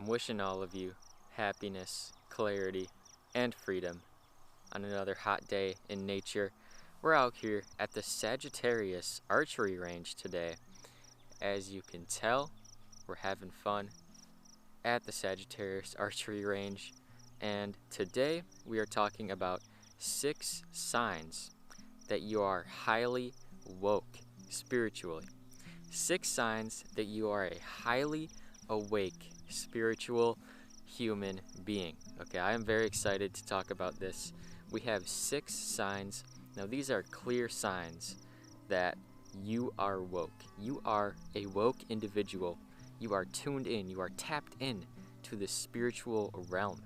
I'm wishing all of you happiness, clarity, and freedom on another hot day in nature. We're out here at the Sagittarius Archery Range today. As you can tell, we're having fun at the Sagittarius Archery Range, and today we are talking about 6 signs that you are highly woke spiritually. 6 signs that you are a highly awake spiritual human being. Okay, I am very excited to talk about this. We have 6 signs. Now, these are clear signs that you are woke. You are a woke individual. You are tuned in. You are tapped in to the spiritual realm.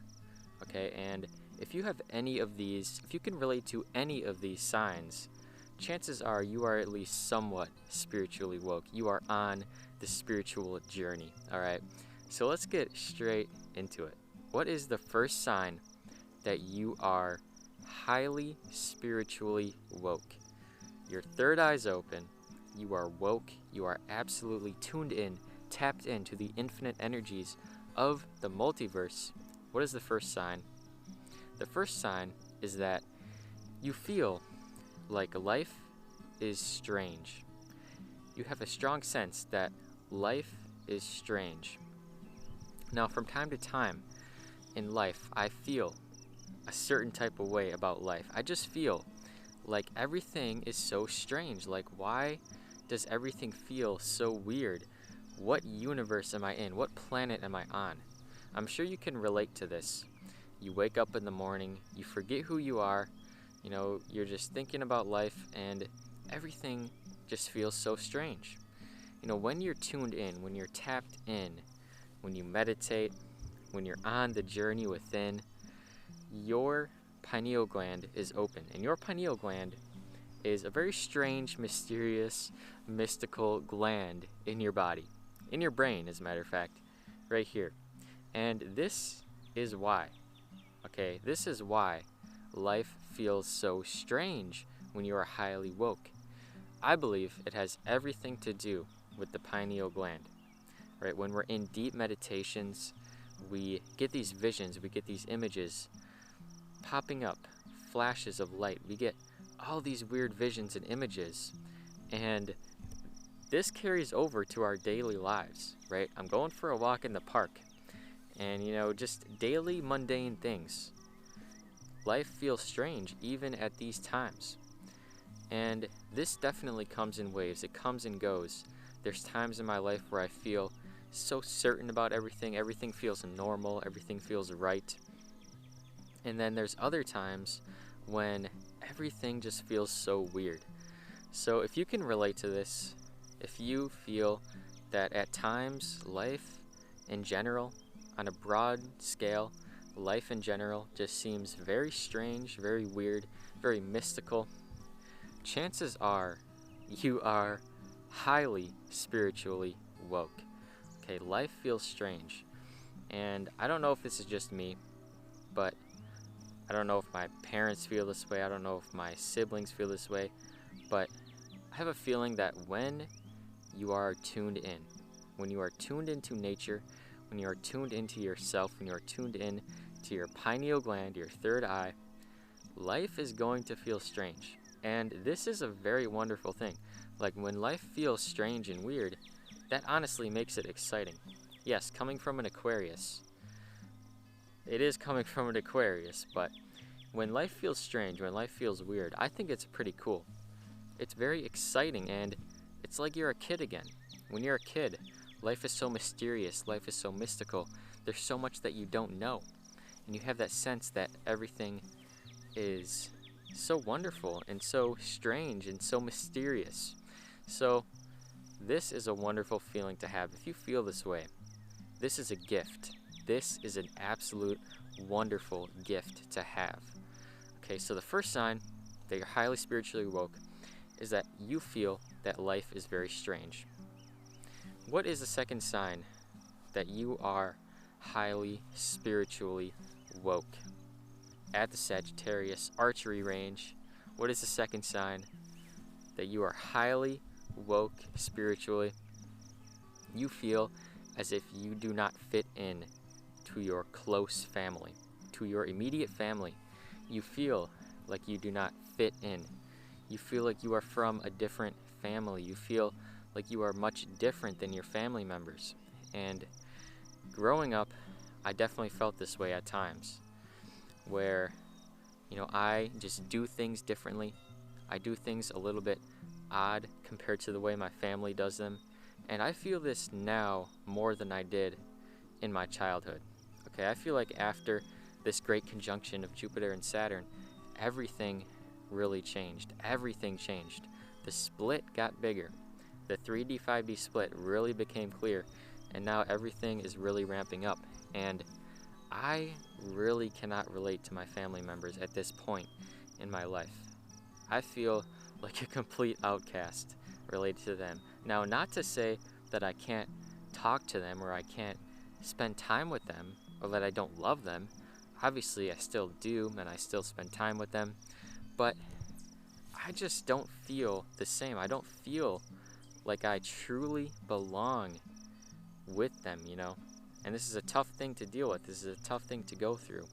Okay, and if you have any of these, if you can relate to any of these signs, chances are you are at least somewhat spiritually woke. You are on the spiritual journey. All right, so let's get straight into it. What is the first sign that you are highly spiritually woke? Your third eye's open. You are woke. You are absolutely tuned in, tapped into the infinite energies of the multiverse. What is the first sign? The first sign is that you feel like life is strange. You have a strong sense that life is strange. Now, from time to time in life, I feel a certain type of way about life. I just feel like everything is so strange. Like, why does everything feel so weird? What universe am I in? What planet am I on? I'm sure you can relate to this. You wake up in the morning, you forget who you are, you're just thinking about life, and everything just feels so strange. When you're tuned in, when you're tapped in, when you meditate, when you're on the journey within, your pineal gland is open. And your pineal gland is a very strange, mysterious, mystical gland in your body, in your brain, as a matter of fact, right here. And this is why, this is why life feels so strange when you are highly woke. I believe it has everything to do with the pineal gland, right? When we're in deep meditations, we get these visions, we get these images popping up, flashes of light. We get all these weird visions and images, and this carries over to our daily lives, right? I'm going for a walk in the park, and just daily mundane things. Life feels strange even at these times. And this definitely comes in waves. It comes and goes. There's times in my life where I feel so certain about everything. Everything feels normal. Everything feels right. And then there's other times when everything just feels so weird. So if you can relate to this, if you feel that at times life in general, on a broad scale, life in general just seems very strange, very weird, very mystical, chances are you are highly spiritually woke. Okay, life feels strange. And I don't know if this is just me, but I don't know if my parents feel this way. I don't know if my siblings feel this way. But I have a feeling that when you are tuned in, when you are tuned into nature, when you are tuned into yourself, when you are tuned in to your pineal gland, your third eye, life is going to feel strange. And this is a very wonderful thing. Like, when life feels strange and weird, that honestly makes it exciting. Yes, coming from an Aquarius, it is coming from an Aquarius, but when life feels strange, when life feels weird, I think it's pretty cool. It's very exciting, and it's like you're a kid again. When you're a kid, life is so mysterious, life is so mystical, there's so much that you don't know. And you have that sense that everything is so wonderful and so strange and so mysterious. So this is a wonderful feeling to have. If you feel this way, this is a gift. This is an absolute wonderful gift to have. Okay, so the first sign that you're highly spiritually woke is that you feel that life is very strange. What is the second sign that you are highly spiritually woke? At the Sagittarius Archery Range, what is the second sign that you are highly woke spiritually? You feel as if you do not fit in to your close family, to your immediate family, you feel like you do not fit in. You feel like you are from a different family. You feel like you are much different than your family members. And growing up, I definitely felt this way at times, where, I just do things differently. I do things a little bit odd compared to the way my family does them. And I feel this now more than I did in my childhood. Okay, I feel like after this great conjunction of Jupiter and Saturn, everything really changed. Everything changed. The split got bigger. The 3D 5D split really became clear, and now everything is really ramping up. And I really cannot relate to my family members at this point in my life. I feel like a complete outcast related to them. Now, not to say that I can't talk to them or I can't spend time with them or that I don't love them. Obviously, I still do, and I still spend time with them, but I just don't feel the same. I don't feel like I truly belong with them, And this is a tough thing to deal with. This is a tough thing to go through.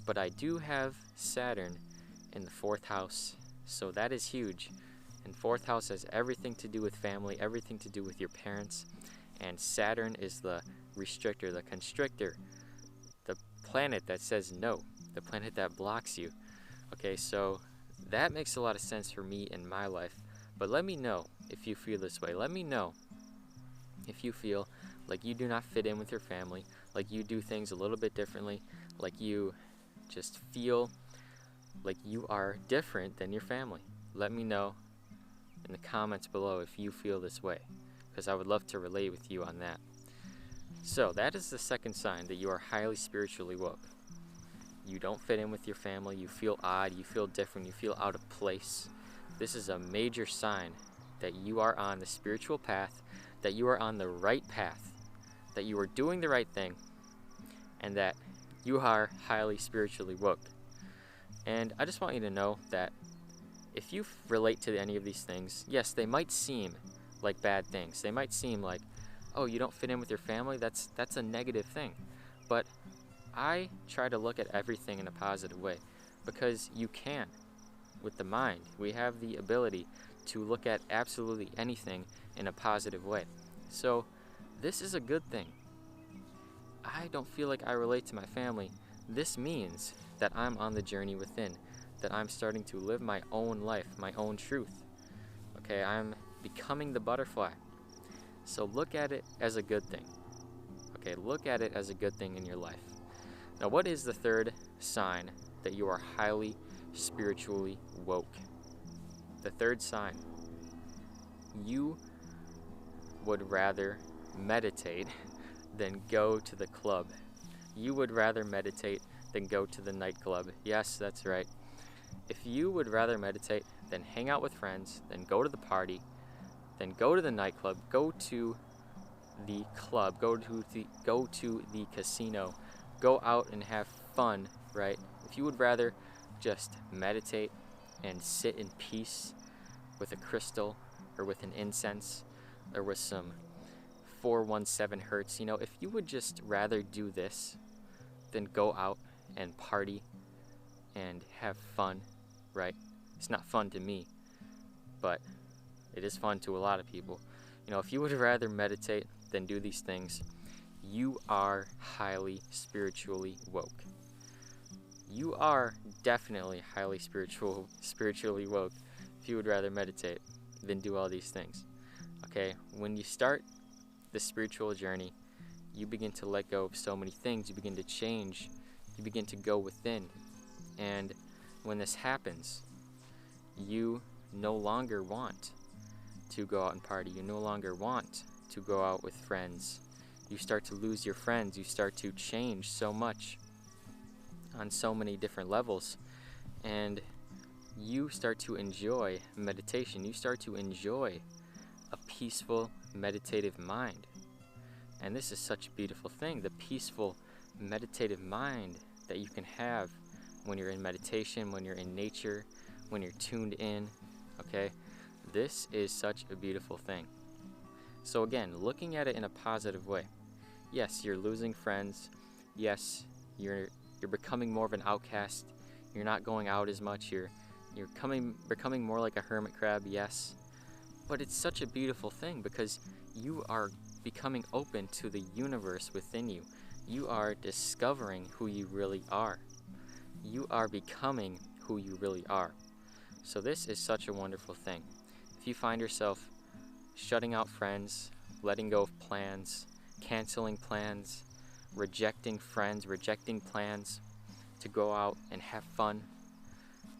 But I do have Saturn in the 4th house, so that is huge. And 4th house has everything to do with family, everything to do with your parents. And Saturn is the restrictor, the constrictor, the planet that says no, the planet that blocks you. Okay, so that makes a lot of sense for me in my life. But let me know if you feel this way. Let me know if you feel like you do not fit in with your family, like you do things a little bit differently, like you just feel like you are different than your family. Let me know in the comments below if you feel this way, because I would love to relate with you on that. So that is the second sign, that you are highly spiritually woke. You don't fit in with your family, you feel odd, you feel different, you feel out of place. This is a major sign that you are on the spiritual path, that you are on the right path, that you are doing the right thing, and that you are highly spiritually woke. And I just want you to know that if you relate to any of these things, yes, they might seem like bad things. They might seem like, oh, you don't fit in with your family? That's a negative thing. But I try to look at everything in a positive way, because you can. With the mind, we have the ability to look at absolutely anything in a positive way. So this is a good thing. I don't feel like I relate to my family. This means that I'm on the journey within, that I'm starting to live my own life, my own truth. Okay, I'm becoming the butterfly. So look at it as a good thing. Okay, look at it as a good thing in your life. Now, what is the third sign that you are highly spiritually woke? The third sign: you would rather meditate than go to the club. You would rather meditate than go to the nightclub. Yes, that's right. If you would rather meditate than hang out with friends, then go to the party, then go to the nightclub, go to the club, go to the casino, go out and have fun, right? If you would rather just meditate and sit in peace with a crystal or with an incense or with some 417 hertz, if you would just rather do this than go out and party and have fun, right? It's not fun to me, but it is fun to a lot of people. If you would rather meditate than do these things, you are highly spiritually woke. You are definitely highly spiritually woke if you would rather meditate than do all these things. Okay, when you start the spiritual journey, you begin to let go of so many things. You begin to change. You begin to go within. And when this happens, you no longer want to go out and party. You no longer want to go out with friends. You start to lose your friends. You start to change so much on so many different levels. And you start to enjoy meditation. You start to enjoy a peaceful, meditative mind. And this is such a beautiful thing, the peaceful, meditative mind that you can have when you're in meditation, when you're in nature, when you're tuned in, okay? This is such a beautiful thing. So again, looking at it in a positive way. Yes, you're losing friends. Yes, you're becoming more of an outcast. You're not going out as much. You're becoming more like a hermit crab. Yes, but it's such a beautiful thing because you are becoming open to the universe within you. You are discovering who you really are. You are becoming who you really are. So this is such a wonderful thing. If you find yourself shutting out friends, letting go of plans, canceling plans, rejecting friends, rejecting plans to go out and have fun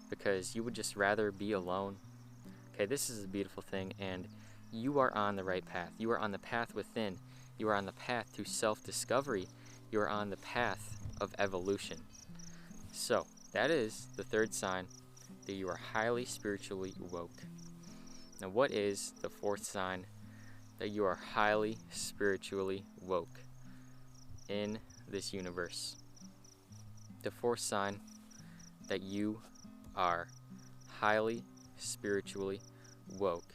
because you would just rather be alone. Okay, this is a beautiful thing, and you are on the right path. You are on the path within. You are on the path to self-discovery. You are on the path of evolution. So, that is the third sign that you are highly spiritually woke. Now, what is the fourth sign that you are highly spiritually woke in this universe? The fourth sign that you are highly spiritually woke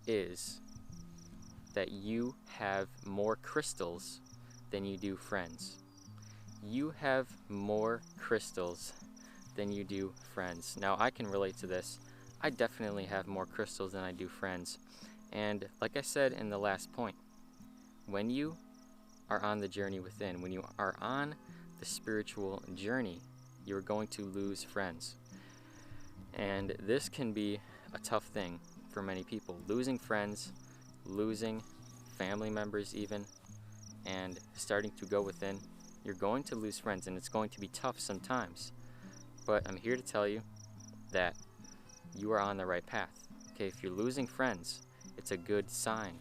is that you have more crystals than you do friends. You have more crystals than you do friends. Now, I can relate to this. I definitely have more crystals than I do friends. And like I said in the last point, when you are on the journey within, when you are on the spiritual journey, you're going to lose friends. And this can be a tough thing for many people. Losing friends, losing family members even, and starting to go within, you're going to lose friends, and it's going to be tough sometimes. But I'm here to tell you that you are on the right path. Okay, if you're losing friends, it's a good sign.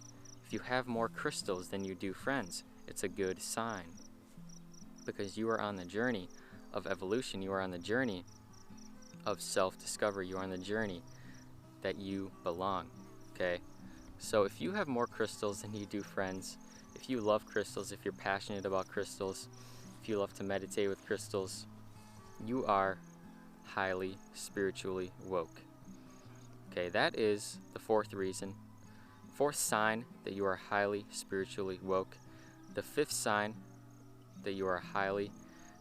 If you have more crystals than you do friends, it's a good sign. Because you are on the journey of evolution, you are on the journey of self-discovery, you are on the journey that you belong. Okay, so if you have more crystals than you do friends, if you love crystals, if you're passionate about crystals, if you love to meditate with crystals, you are highly spiritually woke. Okay, that is the fourth sign that you are highly spiritually woke. The fifth sign that you are highly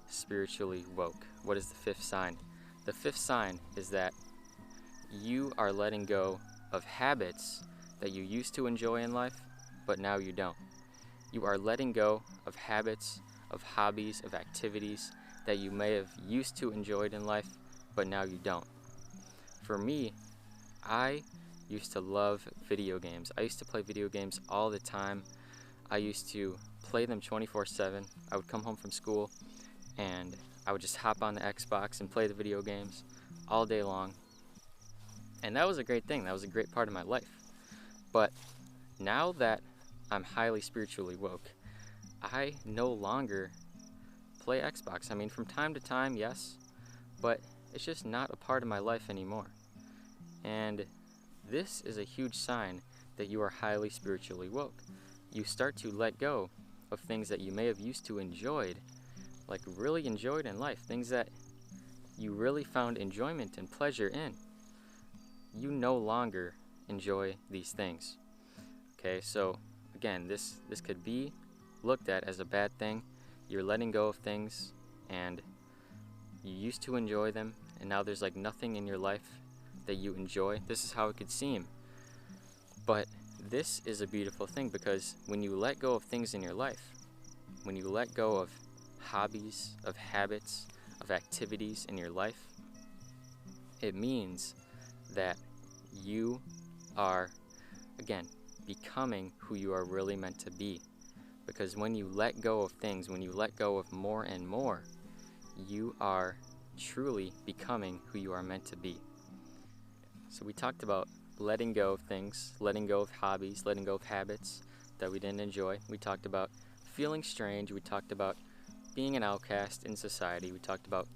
spiritually woke. What is the fifth sign? The fifth sign is that you are letting go of habits that you used to enjoy in life, but now you don't. You are letting go of habits, of hobbies, of activities that you may have used to enjoyed in life, but now you don't. For me, I used to love video games. I used to play video games all the time. I used to play them 24/7. I would come home from school and I would just hop on the Xbox and play the video games all day long. And that was a great thing. That was a great part of my life. But now that I'm highly spiritually woke, I no longer play Xbox. I mean, from time to time, yes, but it's just not a part of my life anymore. And this is a huge sign that you are highly spiritually woke. You start to let go of things that you may have used to enjoyed, like really enjoyed in life, things that you really found enjoyment and pleasure in. You no longer enjoy these things. Okay, so again, this could be looked at as a bad thing. You're letting go of things and you used to enjoy them, and now there's like nothing in your life that you enjoy. This is how it could seem. But this is a beautiful thing, because when you let go of things in your life, when you let go of hobbies, of habits, of activities in your life, it means that you are, again, becoming who you are really meant to be. Because when you let go of things, when you let go of more and more, you are truly becoming who you are meant to be. So we talked about letting go of things, letting go of hobbies, letting go of habits that we didn't enjoy. We talked about feeling strange. We talked about being an outcast in society. We talked about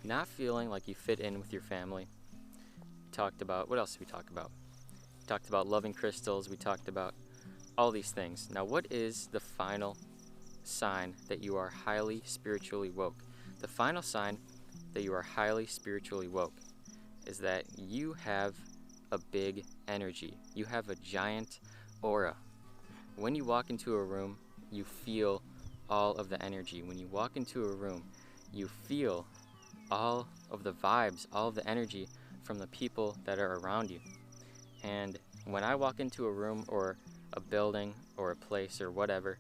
not feeling like you fit in with your family. We talked about, what else did we talk about? We talked about loving crystals. We talked about all these things. Now, what is the final sign that you are highly spiritually woke? The final sign that you are highly spiritually woke is that you have a big energy. You have a giant aura. When you walk into a room, you feel all of the energy. When you walk into a room, you feel all of the vibes, all of the energy from the people that are around you. And when I walk into a room or a building or a place or whatever,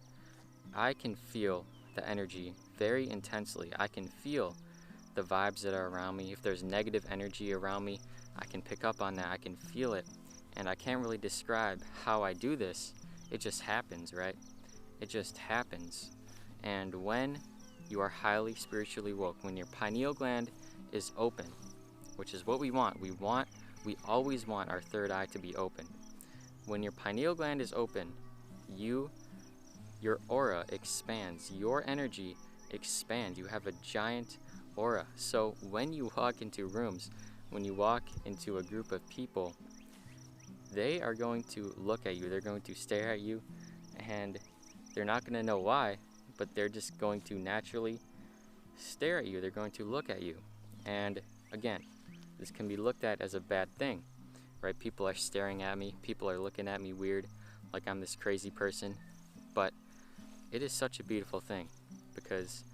I can feel the energy very intensely. I can feel the vibes that are around me. If there's negative energy around me, I can pick up on that. I can feel it. And I can't really describe how I do this. It just happens, right? It just happens. And when you are highly spiritually woke, when your pineal gland is open, which is what we want, we always want our third eye to be open. When your pineal gland is open, your aura expands, your energy expands. You have a giant aura. So when you walk into rooms, when you walk into a group of people, they are going to look at you, they're going to stare at you, and they're not going to know why, but they're just going to naturally stare at you. They're going to look at you. And again, this can be looked at as a bad thing, right? People are staring at me, people are looking at me weird, like I'm this crazy person, but it is such a beautiful thing because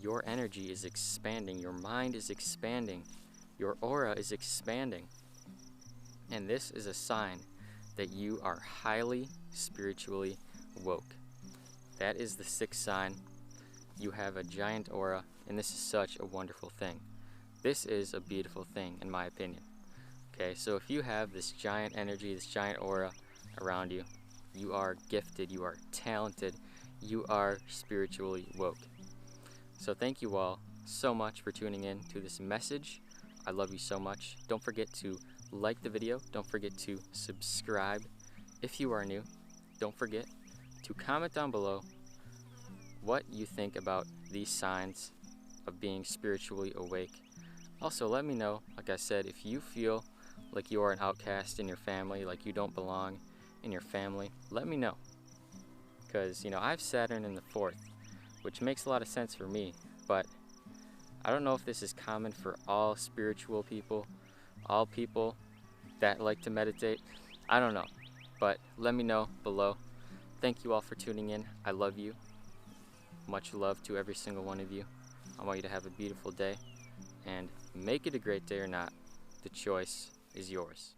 your energy is expanding, your mind is expanding, your aura is expanding. And this is a sign that you are highly spiritually woke. That is the sixth sign. You have a giant aura, and this is such a wonderful thing. This is a beautiful thing, in my opinion. Okay, so if you have this giant energy, this giant aura around you, you are gifted, you are talented, you are spiritually woke. So thank you all so much for tuning in to this message. I love you so much. Don't forget to like the video. Don't forget to subscribe if you are new. Don't forget to comment down below what you think about these signs of being spiritually awake. Also, let me know, like I said, if you feel like you are an outcast in your family, like you don't belong in your family, let me know. Because, I have Saturn in the 4th, which makes a lot of sense for me, but I don't know if this is common for all spiritual people, all people that like to meditate. I don't know, but let me know below. Thank you all for tuning in. I love you. Much love to every single one of you. I want you to have a beautiful day, and make it a great day or not, the choice is yours.